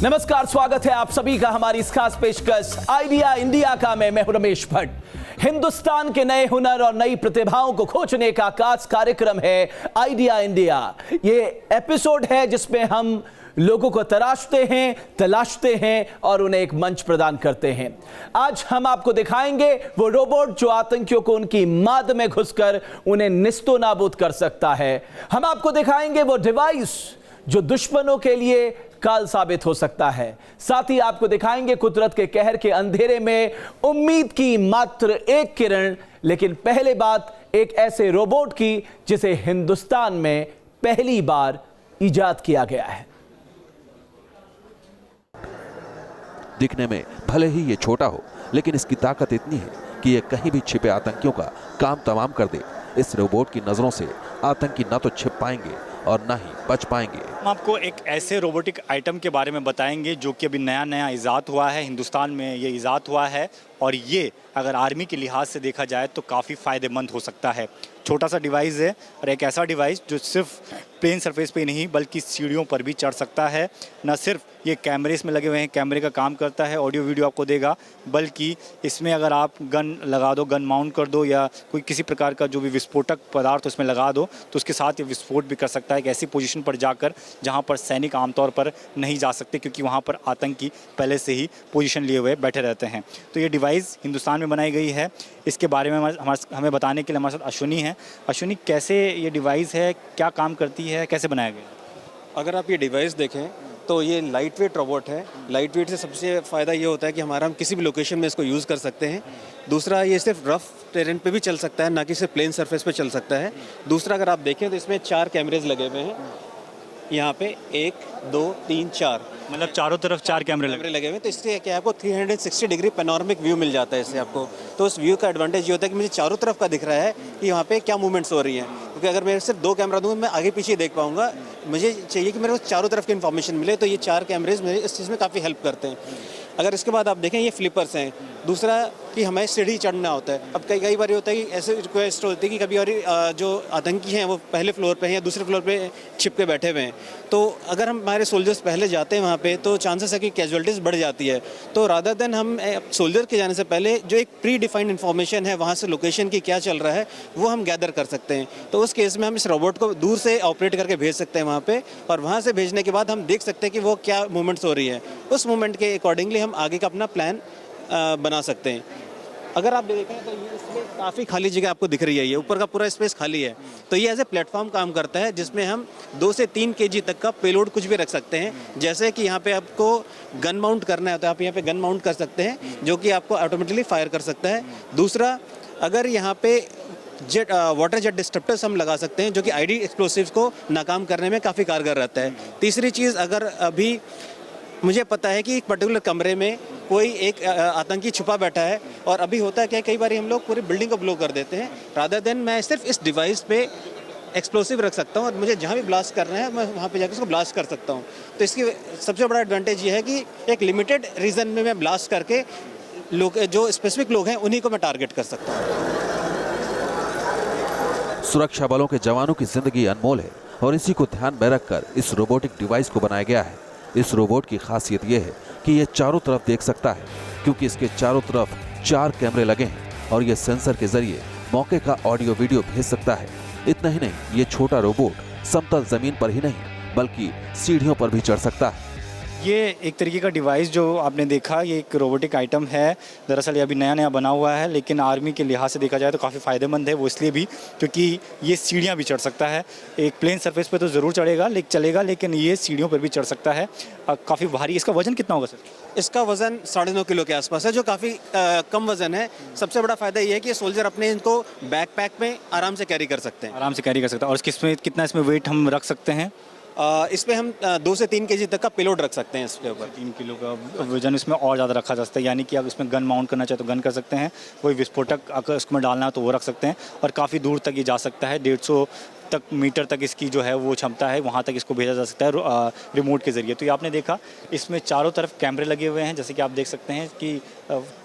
नमस्कार, स्वागत है आप सभी का हमारी इस खास पेशकश आइडिया इंडिया का। मैं हूं रमेश भट्ट। हिंदुस्तान के नए हुनर और नई प्रतिभाओं को खोजने का खास कार्यक्रम है आइडिया इंडिया। ये एपिसोड है जिसमें हम लोगों को तलाशते हैं और उन्हें एक मंच प्रदान करते हैं। आज हम आपको दिखाएंगे वो रोबोट जो आतंकियों को उनकी माद में घुसकर उन्हें निस्तो नाबूद कर सकता है। हम आपको दिखाएंगे वो डिवाइस जो दुश्मनों के लिए काल साबित हो सकता है। साथ ही आपको दिखाएंगे कुदरत के कहर के अंधेरे में उम्मीद की मात्र एक किरण। लेकिन पहले बात एक ऐसे रोबोट की जिसे हिंदुस्तान में पहली बार इजाद किया गया है। दिखने में भले ही ये छोटा हो, लेकिन इसकी ताकत इतनी है कि ये कहीं भी छिपे आतंकियों का काम तमाम कर दे। इस रोबोट की नजरों से आतंकी न तो छिप पाएंगे और न ही बच पाएंगे। हम आपको एक ऐसे रोबोटिक आइटम के बारे में बताएंगे जो कि अभी नया इजाद हुआ है, हिंदुस्तान में ये इजाद हुआ है और ये अगर आर्मी के लिहाज से देखा जाए तो काफ़ी फ़ायदेमंद हो सकता है। छोटा सा डिवाइस है और एक ऐसा डिवाइस जो सिर्फ प्लेन सरफेस पे नहीं बल्कि सीढ़ियों पर भी चढ़ सकता है। न सिर्फ ये कैमरे इसमें लगे हुए हैं, कैमरे का काम करता है, ऑडियो वीडियो आपको देगा, बल्कि इसमें अगर आप गन लगा दो, गन माउंट कर दो या कोई किसी प्रकार का जो भी विस्फोटक पदार्थ उसमें लगा दो तो उसके साथ ये विस्फोट भी कर सकता है एक ऐसी पोजीशन पर जाकर जहां पर सैनिक आमतौर पर नहीं जा सकते, क्योंकि वहां पर आतंकी पहले से ही पोजीशन लिए हुए बैठे रहते हैं। तो ये डिवाइस हिंदुस्तान में बनाई गई है। इसके बारे में हमें बताने के लिए हमारे साथ अश्विनी है। अश्विनी, कैसे ये डिवाइस है, क्या काम करती है, कैसे बनाया गया? अगर आप ये डिवाइस देखें तो ये लाइट वेट रोबोट है। लाइट वेट से सबसे फ़ायदा ये होता है कि हम किसी भी लोकेशन में इसको यूज़ कर सकते हैं। दूसरा, ये सिर्फ रफ टेरेन पे भी चल सकता है, ना कि सिर्फ प्लेन सरफेस पे चल सकता है। दूसरा, अगर आप देखें तो इसमें 4 कैमरेज लगे हुए हैं। यहाँ पे 1, 2, 3, 4 मतलब चारों तरफ 4 कैमरे लगे हुए हैं। तो इससे क्या है, आपको 360 डिग्री पैनोरामिक व्यू मिल जाता है इससे आपको। तो उस व्यू का एडवांटेज ये होता है कि मुझे चारों तरफ का दिख रहा है कि यहाँ पे क्या मूवमेंट्स हो रही हैं। क्योंकि अगर मैं सिर्फ 2 कैमरा दूँ मैं आगे पीछे देख पाऊँगा। मुझे चाहिए कि मेरे को चारों तरफ की इन्फॉर्मेशन मिले, तो ये 4 कैमरेज मेरे इस चीज़ में काफ़ी हेल्प करते हैं। अगर इसके बाद आप देखें, ये फ्लिपर्स हैं। दूसरा कि हमें सीढ़ी चढ़ना होता है। अब कई बार होता है कि ऐसे रिक्वेस्ट होती है कि कभी और जो आतंकी हैं वो पहले फ्लोर पे हैं या दूसरे फ्लोर पे छिप के बैठे हुए हैं। तो अगर हमारे सोल्जर्स पहले जाते हैं वहाँ पे तो चांसेस है कि कैजुअलिटीज़ बढ़ जाती है। तो रादर देन हम सोल्जर के जाने से पहले जो एक प्री डिफाइंड इन्फॉर्मेशन है वहाँ से लोकेशन की क्या चल रहा है वो हम गैदर कर सकते हैं। तो उस केस में हम इस रोबोट को दूर से ऑपरेट करके भेज सकते हैं वहाँ पे, और वहाँ से भेजने के बाद हम देख सकते हैं कि वो क्या मूवमेंट्स हो रही है। उस मूवमेंट के अकॉर्डिंगली हम आगे का अपना प्लान बना सकते हैं। अगर आप देखें तो ये इसमें काफ़ी खाली जगह आपको दिख रही है, ये ऊपर का पूरा स्पेस खाली है। तो ये एज ए प्लेटफॉर्म काम करता है जिसमें हम 2 से 3 kg तक का पेलोड कुछ भी रख सकते हैं। जैसे कि यहाँ पे आपको गन माउंट करना है तो आप यहाँ पे गन माउंट कर सकते हैं जो कि आपको ऑटोमेटिकली फायर कर सकता है। दूसरा, अगर यहाँ पे वाटर जेट डिस्ट्रप्टर्स हम लगा सकते हैं जो कि आईडी एक्सप्लोसिव्स को नाकाम करने में काफ़ी कारगर रहता है। तीसरी चीज़, अगर अभी मुझे पता है कि एक पर्टिकुलर कमरे में कोई एक आतंकी छुपा बैठा है और अभी होता है क्या, कई बार हम लोग पूरी बिल्डिंग को ब्लो कर देते हैं। रादर देन मैं सिर्फ इस डिवाइस पे एक्सप्लोसिव रख सकता हूँ और मुझे जहाँ भी ब्लास्ट करना है मैं वहाँ पे जाकर उसको ब्लास्ट कर सकता हूँ। तो इसकी सबसे बड़ा एडवांटेज ये है कि एक लिमिटेड रीजन में मैं ब्लास्ट करके लोग जो स्पेसिफिक लोग हैं उन्हीं को मैं टारगेट कर सकता हूँ। सुरक्षा बलों के जवानों की जिंदगी अनमोल है और इसी को ध्यान में रखकर इस रोबोटिक डिवाइस को बनाया गया है। इस रोबोट की खासियत यह है कि यह चारों तरफ देख सकता है, क्योंकि इसके चारों तरफ 4 कैमरे लगे हैं और यह सेंसर के जरिए मौके का ऑडियो वीडियो भेज सकता है। इतना ही नहीं, ये छोटा रोबोट समतल जमीन पर ही नहीं बल्कि सीढ़ियों पर भी चढ़ सकता है। ये एक तरीके का डिवाइस जो आपने देखा, ये एक रोबोटिक आइटम है। दरअसल ये अभी नया बना हुआ है, लेकिन आर्मी के लिहाज से देखा जाए तो काफ़ी फ़ायदेमंद है। वो इसलिए भी क्योंकि ये सीढ़ियाँ भी चढ़ सकता है। एक प्लेन सरफेस पे तो ज़रूर चलेगा, लेकिन ये सीढ़ियों पर भी चढ़ सकता है। काफ़ी भारी। इसका वजन कितना होगा सर? इसका वजन 9.5 किलो के आसपास है, जो काफ़ी कम वजन है। सबसे बड़ा फ़ायदा ये है कि सोल्जर अपने इनको बैकपैक में आराम से कैरी कर सकते हैं। और कितना इसमें वेट हम रख सकते हैं? इस पे हम 2 से 3 kg तक का पेलोड रख सकते हैं। इसके ऊपर 3 किलो का वजन इसमें और ज़्यादा रखा जा सकता है। यानी कि आप इसमें गन माउंट करना चाहे तो गन कर सकते हैं, कोई विस्फोटक अगर इसमें डालना है तो वो रख सकते हैं और काफ़ी दूर तक ये जा सकता है। 150 तक मीटर तक इसकी जो है वो क्षमता है, वहाँ तक इसको भेजा जा सकता है रिमोट के ज़रिए। तो ये आपने देखा इसमें चारों तरफ कैमरे लगे हुए हैं, जैसे कि आप देख सकते हैं कि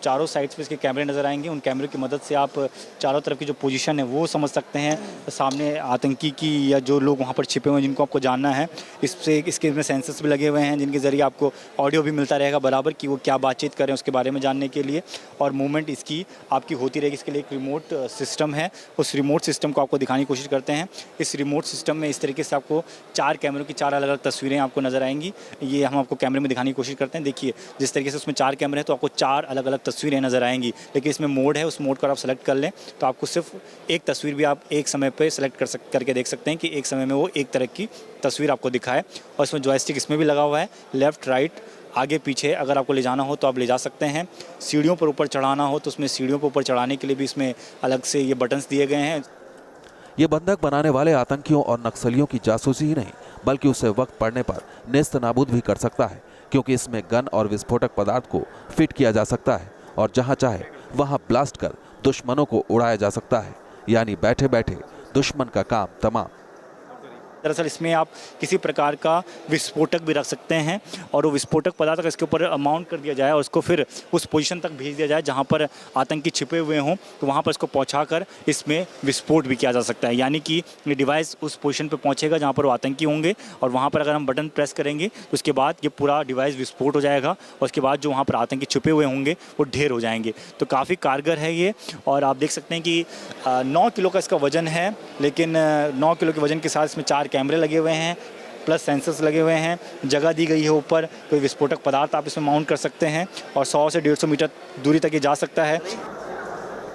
चारों साइड्स पे इसके कैमरे नज़र आएंगे। उन कैमरे की मदद से आप चारों तरफ की जो पोजीशन है वो समझ सकते हैं, सामने आतंकी की या जो लोग वहाँ पर छिपे हुए हैं जिनको आपको जानना है। इसके में सेंसर्स भी लगे हुए हैं जिनके ज़रिए आपको ऑडियो भी मिलता रहेगा बराबर कि वो क्या बातचीत करें उसके बारे में जानने के लिए, और मूवमेंट इसकी आपकी होती रहेगी। इसके लिए एक रिमोट सिस्टम है, उस रिमोट सिस्टम को आपको दिखाने की कोशिश करते हैं। इस रिमोट सिस्टम में इस तरीके से आपको 4 कैमरों की 4 अलग अलग तस्वीरें आपको नज़र आएंगी। ये हम आपको कैमरे में दिखाने की कोशिश करते हैं। देखिए जिस तरीके से उसमें 4 कैमरे हैं तो आपको 4 अलग अलग तस्वीरें नज़र आएंगी, लेकिन इसमें मोड है, उस मोड को आप सेलेक्ट कर लें तो आपको सिर्फ एक तस्वीर भी आप एक समय पे सेलेक्ट करके देख सकते हैं कि एक समय में वो एक तरह की तस्वीर आपको दिखाए। और इसमें जॉयस्टिक इसमें भी लगा हुआ है, लेफ़्ट राइट आगे पीछे अगर आपको ले जाना हो तो आप ले जा सकते हैं। सीढ़ियों पर ऊपर चढ़ाना हो तो उसमें सीढ़ियों पर ऊपर चढ़ाने के लिए भी इसमें अलग से ये बटन्स दिए गए हैं। ये बंधक बनाने वाले आतंकियों और नक्सलियों की जासूसी ही नहीं बल्कि उसे वक्त पड़ने पर नेस्त नाबूद भी कर सकता है, क्योंकि इसमें गन और विस्फोटक पदार्थ को फिट किया जा सकता है और जहां चाहे वहां ब्लास्ट कर दुश्मनों को उड़ाया जा सकता है, यानी बैठे बैठे दुश्मन का काम तमाम। दरअसल इसमें आप किसी प्रकार का विस्फोटक भी रख सकते हैं और वो विस्फोटक पदार्थ अगर इसके ऊपर माउंट कर दिया जाए और उसको फिर उस पोजीशन तक भेज दिया जाए जहां पर आतंकी छिपे हुए हों तो वहां पर इसको पहुंचाकर इसमें विस्फोट भी किया जा सकता है। यानी कि ये डिवाइस उस पोजीशन पर पहुंचेगा जहां पर वो आतंकी होंगे और वहां पर अगर हम बटन प्रेस करेंगे तो उसके बाद ये पूरा डिवाइस विस्फोट हो जाएगा और उसके बाद जो वहाँ पर आतंकी छिपे हुए होंगे वो ढेर हो जाएंगे। तो काफ़ी कारगर है ये, और आप देख सकते हैं कि 9 किलो का इसका वजन है, लेकिन 9 किलो के वजन के साथ इसमें 4 कैमरे लगे हुए हैं प्लस सेंसर्स लगे हुए हैं। जगह दी गई है ऊपर, कोई विस्फोटक पदार्थ आप इसमें माउंट कर सकते हैं और 100 से 150 मीटर दूरी तक ये जा सकता है।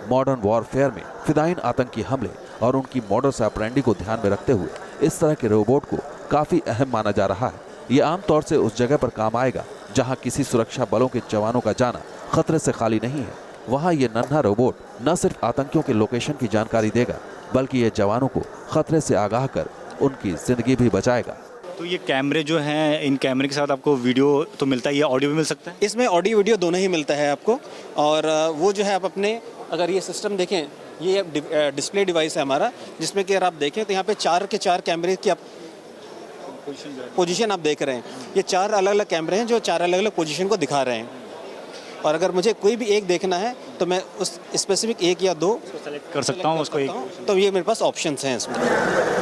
मॉडर्न वॉरफेयर में फिदायीन आतंकी हमले और उनकी मॉडर्स ऑपरेंडी को ध्यान में रखते हुए इस तरह के रोबोट को काफ़ी अहम माना जा रहा है। ये आमतौर से उस जगह पर काम आएगा जहां किसी सुरक्षा बलों के जवानों का जाना खतरे से खाली नहीं है। वहां ये नन्हा रोबोट न सिर्फ आतंकियों के लोकेशन की जानकारी देगा बल्कि ये जवानों को खतरे से आगाह कर उनकी जिंदगी भी बचाएगा। तो ये कैमरे जो हैं, इन कैमरे के साथ आपको वीडियो तो मिलता है, ये ऑडियो भी मिल सकता है? इसमें ऑडियो वीडियो दोनों ही मिलता है आपको। और वो जो है आप अपने अगर ये सिस्टम देखें, ये डिस्प्ले डिवाइस है हमारा, जिसमें कि अगर आप देखें तो यहाँ पे 4 के 4 कैमरे की आप पोजीशन आप देख रहे हैं। ये 4 अलग अलग कैमरे हैं जो 4 अलग अलग पोजीशन को दिखा रहे हैं, और अगर मुझे कोई भी एक देखना है तो मैं उस स्पेसिफिक 1 या 2 सेलेक्ट कर सकता हूँ उसको एक, तो ये मेरे पास ऑप्शंस हैं इसमें।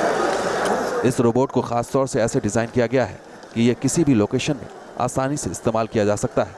इस रोबोट को खास तौर से ऐसे डिजाइन किया गया है कि यह किसी भी लोकेशन में आसानी से इस्तेमाल किया जा सकता है।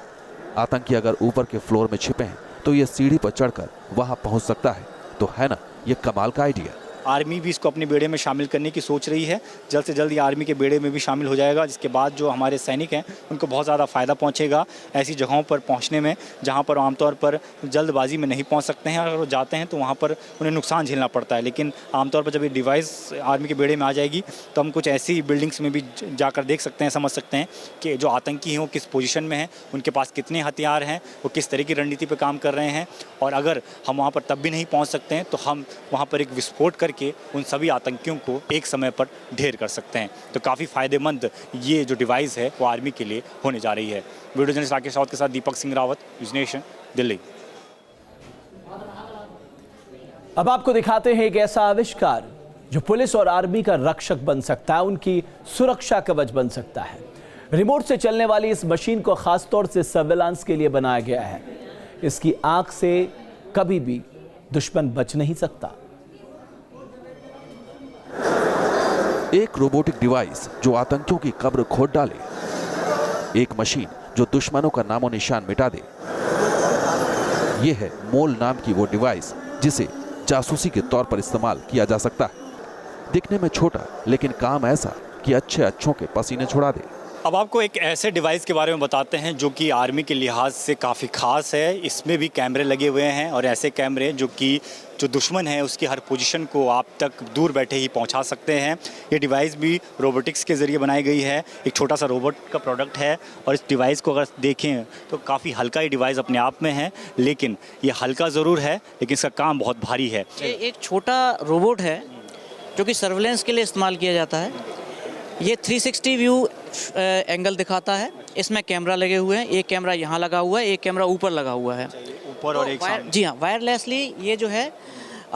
आतंकी अगर ऊपर के फ्लोर में छिपे हैं तो ये सीढ़ी पर चढ़कर वहां पहुंच सकता है। तो है ना ये कमाल का आइडिया। आर्मी भी इसको अपने बेड़े में शामिल करने की सोच रही है। जल्द से जल्द ये आर्मी के बेड़े में भी शामिल हो जाएगा, जिसके बाद जो हमारे सैनिक हैं उनको बहुत ज़्यादा फ़ायदा पहुंचेगा ऐसी जगहों पर पहुंचने में जहां पर आमतौर पर जल्दबाजी में नहीं पहुंच सकते हैं। अगर वो जाते हैं तो वहां पर उन्हें नुकसान झेलना पड़ता है, लेकिन आमतौर पर जब ये डिवाइस आर्मी के बेड़े में आ जाएगी तो हम कुछ ऐसी बिल्डिंग्स में भी जाकर देख सकते हैं, समझ सकते हैं कि जो आतंकी हैं वो किस पोजीशन में हैं, उनके पास कितने हथियार हैं, वो किस तरह की रणनीति पर काम कर रहे हैं। और अगर हम वहाँ पर तब भी नहीं पहुँच सकते हैं तो हम वहाँ पर एक विस्फोट करके उन सभी आतंकियों को एक समय पर ढेर कर सकते हैं। तो काफ़ी फ़ायदेमंद ये जो डिवाइस है वो आर्मी के लिए होने जा रही है। वीडियो जर्नलिस्ट राकेश रावत के साथ दीपक सिंह रावत, न्यूज़ नेशन, दिल्ली। अब आपको दिखाते हैं एक ऐसा आविष्कार जो पुलिस और आर्मी का रक्षक बन सकता है, उनकी सुरक्षा कवच बन सकता है। रिमोट से चलने वाली इस मशीन को खासतौर से सर्वेलांस के लिए बनाया गया है। इसकी आंख से कभी भी दुश्मन बच नहीं सकता। एक रोबोटिक डिवाइस जो आतंकियों की कब्र खोद डाले, एक मशीन जो दुश्मनों का नामो निशान मिटा दे। यह है मोल नाम की वो डिवाइस जिसे जासूसी के तौर पर इस्तेमाल किया जा सकता है। दिखने में छोटा लेकिन काम ऐसा कि अच्छे अच्छों के पसीने छुड़ा दे। अब आपको एक ऐसे डिवाइस के बारे में बताते हैं जो कि आर्मी के लिहाज से काफ़ी ख़ास है। इसमें भी कैमरे लगे हुए हैं और ऐसे कैमरे जो दुश्मन है उसकी हर पोजीशन को आप तक दूर बैठे ही पहुंचा सकते हैं। ये डिवाइस भी रोबोटिक्स के ज़रिए बनाई गई है, एक छोटा सा रोबोट का प्रोडक्ट है। और इस डिवाइस को अगर देखें तो काफ़ी हल्का ये डिवाइस अपने आप में है, लेकिन ये हल्का ज़रूर है लेकिन इसका काम बहुत भारी है। ये एक छोटा रोबोट है जो कि सर्वेलेंस के लिए इस्तेमाल किया जाता है। ये 360 व्यू एंगल दिखाता है। इसमें कैमरा लगे हुए हैं, एक कैमरा यहाँ लगा हुआ है, एक कैमरा ऊपर लगा हुआ है ऊपर और एक सामने। जी हाँ, वायरलेसली ये जो है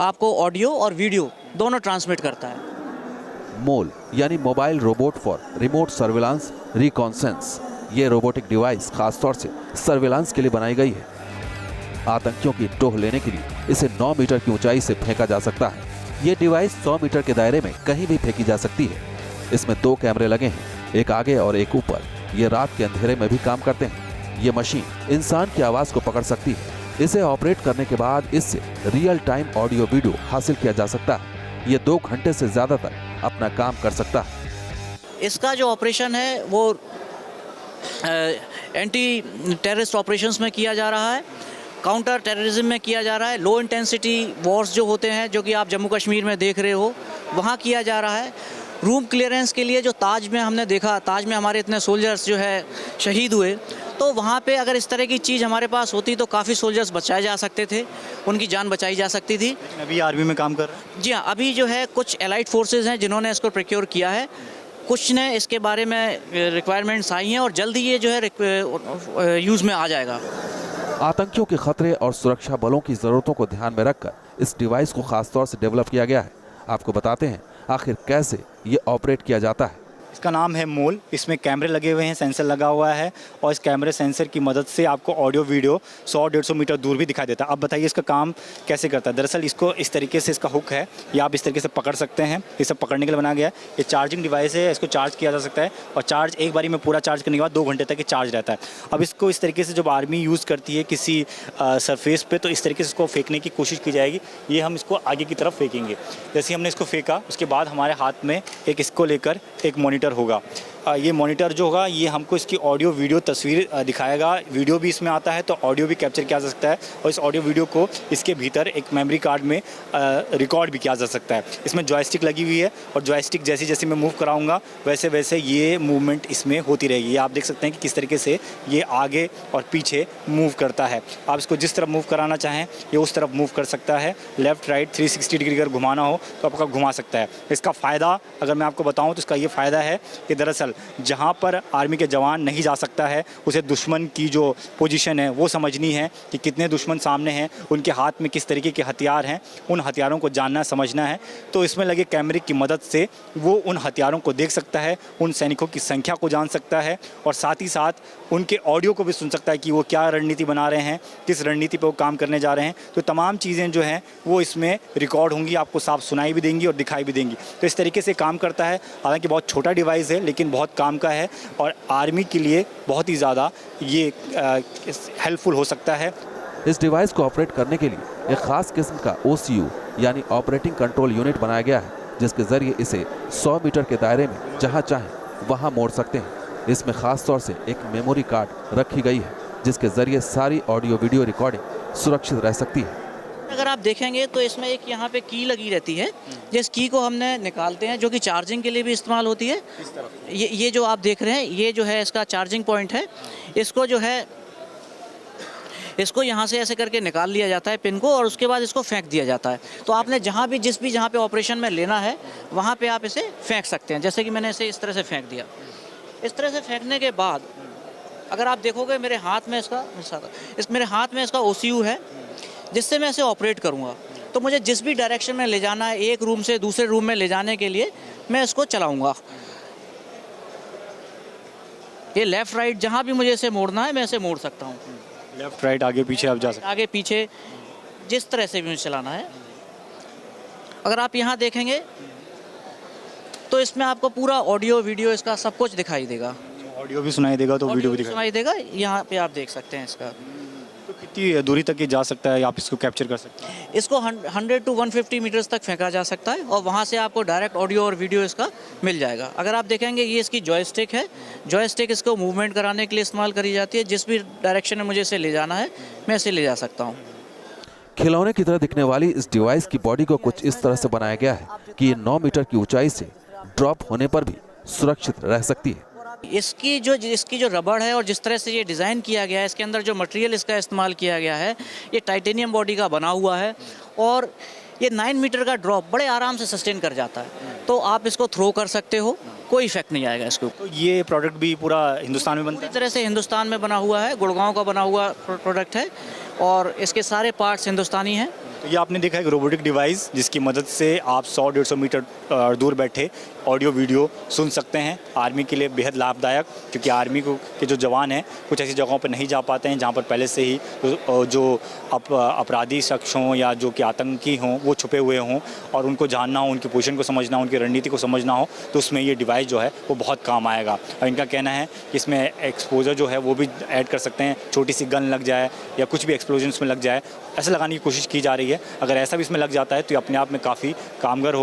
आपको ऑडियो और वीडियो दोनों ट्रांसमिट करता है। मोल यानी mobile robot for remote surveillance reconnaissance. ये रोबोटिक डिवाइस खासतौर से सर्विलांस के लिए बनाई गई है। आतंकियों की टोह लेने के लिए इसे 9 मीटर की ऊंचाई से फेंका जा सकता है। ये डिवाइस 100 मीटर के दायरे में कहीं भी फेंकी जा सकती है। इसमें 2 कैमरे लगे हैं, एक आगे और एक ऊपर। ये रात के अंधेरे में भी काम करते हैं। ये मशीन इंसान की आवाज को पकड़ सकती है। इसे ऑपरेट करने के बाद इससे रियल टाइम ऑडियो वीडियो हासिल किया जा सकता है। ये 2 घंटे से ज्यादा तक अपना काम कर सकता है। इसका जो ऑपरेशन है वो एंटी टेररिस्ट ऑपरेशंस में किया जा रहा है, काउंटर टेररिज्म में किया जा रहा है, लो इंटेंसिटी वॉर्स जो होते हैं जो कि आप जम्मू कश्मीर में देख रहे हो वहाँ किया जा रहा है। रूम क्लियरेंस के लिए जो ताज में हमने देखा, ताज में हमारे इतने सोल्जर्स जो है शहीद हुए, तो वहाँ पे अगर इस तरह की चीज़ हमारे पास होती तो काफ़ी सोल्जर्स बचाए जा सकते थे, उनकी जान बचाई जा सकती थी। अभी आर्मी में काम कर रहा है? जी हाँ, अभी जो है कुछ एलाइड फोर्सेज हैं जिन्होंने इसको प्रोक्योर किया है, कुछ ने इसके बारे में रिक्वायरमेंट्स आई हैं और जल्दी ये जो है यूज़ में आ जाएगा। आतंकियों के खतरे और सुरक्षा बलों की जरूरतों को ध्यान में रखकर इस डिवाइस को खासतौर से डेवलप किया गया है। आपको बताते हैं आखिर कैसे ये ऑपरेट किया जाता है। इसका नाम है मोल। इसमें कैमरे लगे हुए हैं, सेंसर लगा हुआ है और इस कैमरे सेंसर की मदद से आपको ऑडियो वीडियो 100-150 मीटर दूर भी दिखाई देता है। अब बताइए इसका काम कैसे करता है। दरअसल इसको इस तरीके से इसका हुक है, या आप इस तरीके से पकड़ सकते हैं। ये सब पकड़ने के लिए बनाया गया है। ये चार्जिंग डिवाइस है, इसको चार्ज किया जा सकता है और चार्ज एक बारी में पूरा चार्ज करने के बाद 2 घंटे तक ये चार्ज रहता है। अब इसको इस तरीके से जब आर्मी यूज़ करती है किसी सरफेस पर, तो इस तरीके से इसको फेंकने की कोशिश की जाएगी। ये हम इसको आगे की तरफ फेंकेंगे। जैसे हमने इसको फेंका उसके बाद हमारे हाथ में एक इसको लेकर एक मॉनिटर होगा। ये मॉनिटर जो होगा ये हमको इसकी ऑडियो वीडियो तस्वीर दिखाएगा। वीडियो भी इसमें आता है तो ऑडियो भी कैप्चर किया जा सकता है और इस ऑडियो वीडियो को इसके भीतर एक मेमोरी कार्ड में रिकॉर्ड भी किया जा सकता है। इसमें जॉयस्टिक लगी हुई है और जॉयस्टिक जैसे जैसे मैं मूव कराऊंगा वैसे वैसे ये मूवमेंट इसमें होती रहेगी। ये आप देख सकते हैं कि किस तरीके से ये आगे और पीछे मूव करता है। आप इसको जिस तरफ मूव कराना चाहें ये उस तरफ मूव कर सकता है। लेफ़्ट राइट 360 डिग्री अगर घुमाना हो तो आपका घुमा सकता है। इसका फ़ायदा अगर मैं आपको बताऊँ तो इसका ये फ़ायदा है कि दरअसल जहाँ पर आर्मी के जवान नहीं जा सकता है उसे दुश्मन की जो पोजीशन है वो समझनी है कि कितने दुश्मन सामने हैं, उनके हाथ में किस तरीके के हथियार हैं, उन हथियारों को जानना समझना है। तो इसमें लगे कैमरे की मदद से वो उन हथियारों को देख सकता है, उन सैनिकों की संख्या को जान सकता है और साथ ही साथ उनके ऑडियो को भी सुन सकता है कि वो क्या रणनीति बना रहे हैं, किस रणनीति पर वो काम करने जा रहे हैं। तो तमाम चीज़ें जो हैं वो इसमें रिकॉर्ड होंगी, आपको साफ सुनाई भी देंगी और दिखाई भी देंगी। तो इस तरीके से काम करता है। हालांकि बहुत छोटा डिवाइस है लेकिन बहुत काम का है और आर्मी के लिए बहुत ही ज़्यादा ये हेल्पफुल हो सकता है। इस डिवाइस को ऑपरेट करने के लिए एक खास किस्म का OCU यानी ऑपरेटिंग कंट्रोल यूनिट बनाया गया है, जिसके जरिए इसे 100 मीटर के दायरे में जहां चाहें वहां मोड़ सकते हैं। इसमें खास तौर से एक मेमोरी कार्ड रखी गई है जिसके जरिए सारी ऑडियो वीडियो रिकॉर्डिंग सुरक्षित रह सकती है। अगर आप देखेंगे तो इसमें एक यहाँ पे की लगी रहती है, जिस की को हमने निकालते हैं जो कि चार्जिंग के लिए भी इस्तेमाल होती है। ये जो आप देख रहे हैं ये जो है इसका चार्जिंग पॉइंट है। इसको जो है इसको यहाँ से ऐसे करके निकाल लिया जाता है पिन को और उसके बाद इसको फेंक दिया जाता है। तो आपने जहाँ पे ऑपरेशन में लेना है वहाँ पे आप इसे फेंक सकते हैं। जैसे कि मैंने इसे इस तरह से फेंक दिया। इस तरह से फेंकने के बाद अगर आप देखोगे मेरे हाथ में इसका OCU है जिससे मैं इसे ऑपरेट करूँगा। तो मुझे जिस भी डायरेक्शन में ले जाना है, एक रूम से दूसरे रूम में ले जाने के लिए मैं इसको चलाऊँगा। ये लेफ़्ट राइट जहाँ भी मुझे इसे मोड़ना है मैं इसे मोड़ सकता हूँ। लेफ़्ट राइट आगे पीछे आप जा सकते हैं। आगे पीछे जिस तरह से भी मुझे चलाना है। अगर आप यहाँ देखेंगे तो इसमें आपको पूरा ऑडियो वीडियो इसका सब कुछ दिखाई देगा। ऑडियो भी सुनाई देगा तो वीडियो भी सुनाई देगा। यहाँ पे आप देख सकते हैं इसका। तो कितनी दूरी तक ये जा सकता है, आप इसको कैप्चर कर सकते हैं? इसको 100 to 150 मीटर्स तक फेंका जा सकता है और वहाँ से आपको डायरेक्ट ऑडियो और वीडियो इसका मिल जाएगा। अगर आप देखेंगे ये इसकी जॉयस्टिक है। जॉयस्टिक इसको मूवमेंट कराने के लिए इस्तेमाल करी जाती है। जिस भी डायरेक्शन में मुझे इसे ले जाना है मैं इसे ले जा सकता हूँ। खिलौने की तरह दिखने वाली इस डिवाइस की बॉडी को कुछ इस तरह से बनाया गया है कि ये 9 मीटर की ऊंचाई से ड्रॉप होने पर भी सुरक्षित रह सकती है। इसकी जो रबड़ है और जिस तरह से ये डिज़ाइन किया गया है, इसके अंदर जो मटेरियल इसका इस्तेमाल किया गया है ये टाइटेनियम बॉडी का बना हुआ है और ये 9 मीटर का ड्रॉप बड़े आराम से सस्टेन कर जाता है। तो आप इसको थ्रो कर सकते हो, कोई इफेक्ट नहीं आएगा इसके ऊपर। तो ये प्रोडक्ट भी पूरा हिंदुस्तान में बनता है? पूरी तरह से हिंदुस्तान में बना हुआ है। गुड़गांव का बना हुआ प्रोडक्ट है और इसके सारे पार्ट्स हिंदुस्तानी हैं। तो ये आपने देखा एक रोबोटिक डिवाइस जिसकी मदद से आप 100-150 मीटर दूर बैठे ऑडियो वीडियो सुन सकते हैं। आर्मी के लिए बेहद लाभदायक, क्योंकि आर्मी के जो जवान हैं कुछ ऐसी जगहों पर नहीं जा पाते हैं जहाँ पर पहले से ही जो अपराधी शख्स हों या जो कि आतंकी हों वो छुपे हुए हों, और उनको जानना हो, उनकी पोजीशन को समझना हो, उनकी रणनीति को समझना हो, तो उसमें ये डिवाइस जो है वो बहुत काम आएगा। और इनका कहना है कि इसमें एक्सपोजर जो है वो भी ऐड कर सकते हैं, छोटी सी गन लग जाए या कुछ भी एक्सप्लोजन इसमें लग जाए, ऐसा लगाने की कोशिश की जा रही है। अगर ऐसा भी इसमें लग जाता है तो ये अपने आप में काफ़ी कारगर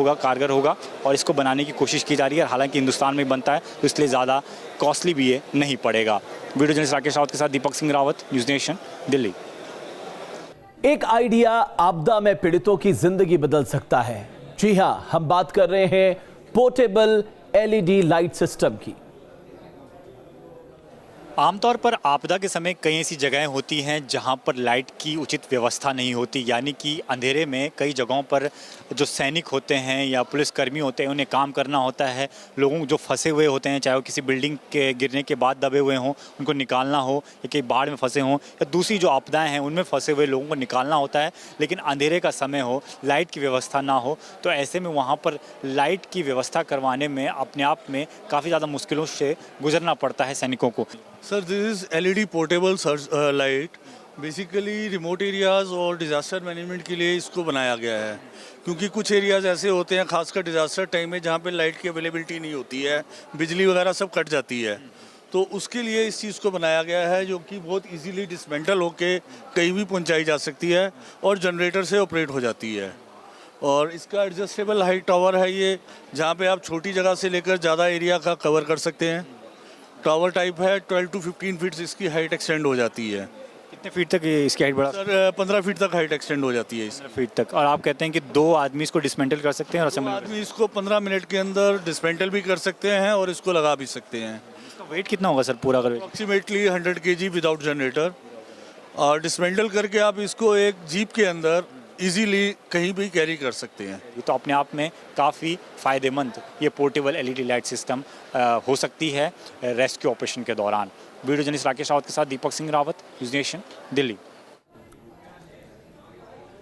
होगा, और इसको बनाने की कोशिश की जा रही है। हालांकि हिंदुस्तान में बनता है तो इसलिए ज़्यादा कॉस्टली भी ये नहीं पड़ेगा। वीडियो जर्नलिस्ट राकेश रावत के साथ दीपक सिंह रावत, न्यूज़ नेशन, दिल्ली। एक आइडिया आपदा में पीड़ितों की जिंदगी बदल सकता है। जी हां, हम बात कर रहे हैं पोर्टेबल एलईडी लाइट सिस्टम की। आमतौर पर आपदा के समय कई ऐसी जगहें होती हैं जहां पर लाइट की उचित व्यवस्था नहीं होती, यानी कि अंधेरे में कई जगहों पर जो सैनिक होते हैं या पुलिसकर्मी होते हैं उन्हें काम करना होता है। लोगों जो फंसे हुए होते हैं, चाहे वो किसी बिल्डिंग के गिरने के बाद दबे हुए हों, उनको निकालना हो, या कहीं बाढ़ में फंसे हों, या दूसरी जो आपदाएं हैं उनमें फंसे हुए लोगों को निकालना होता है। लेकिन अंधेरे का समय हो, लाइट की व्यवस्था ना हो, तो ऐसे में वहाँ पर लाइट की व्यवस्था करवाने में अपने आप में काफ़ी ज़्यादा मुश्किलों से गुजरना पड़ता है सैनिकों को। Sir, this is LED portable light. Basically remote areas और डिज़ास्टर मैनेजमेंट के लिए इसको बनाया गया है, क्योंकि कुछ एरियाज़ ऐसे होते हैं खासकर डिज़ास्टर टाइम में जहाँ पे लाइट की अवेलेबिलिटी नहीं होती है, बिजली वगैरह सब कट जाती है। तो उसके लिए इस चीज़ को बनाया गया है जो कि बहुत इजीली डिसमेंटल होके कहीं भी पहुँचाई जा सकती है और जनरेटर से ऑपरेट हो जाती है। और इसका एडजस्टेबल हाइट टावर है ये, जहाँ पे आप छोटी जगह से लेकर ज़्यादा एरिया का कवर कर सकते हैं। टावर टाइप है, 12 to 15 फीट इसकी हाइट एक्सटेंड हो जाती है। कितने फीट तक इसकी हाइट बढ़ा? सर 15 फीट तक हाइट एक्सटेंड हो जाती है। 15 फीट तक। और आप कहते हैं कि 2 आदमी इसको डिसमेंटल कर सकते हैं और दो असेंबली आदमी इसको 15 मिनट के अंदर डिसमेंटल भी कर सकते हैं और इसको लगा भी सकते हैं। इसका वेट कितना होगा सर पूरा? अगर अप्रॉक्सीमेटली 100 kg विदाउट जनरेटर। और डिसमेंटल करके आप इसको एक जीप के अंदर इजीली कहीं भी कैरी कर सकते हैं। ये तो अपने आप में काफ़ी फ़ायदेमंद ये पोर्टेबल एलईडी लाइट सिस्टम हो सकती है रेस्क्यू ऑपरेशन के दौरान। वीडियो जर्नलिस्ट राकेश रावत के साथ दीपक सिंह रावत, न्यूज़ नेशन, दिल्ली।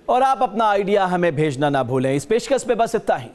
और आप अपना आइडिया हमें भेजना ना भूलें। इस पेशकश पे बस इतना ही।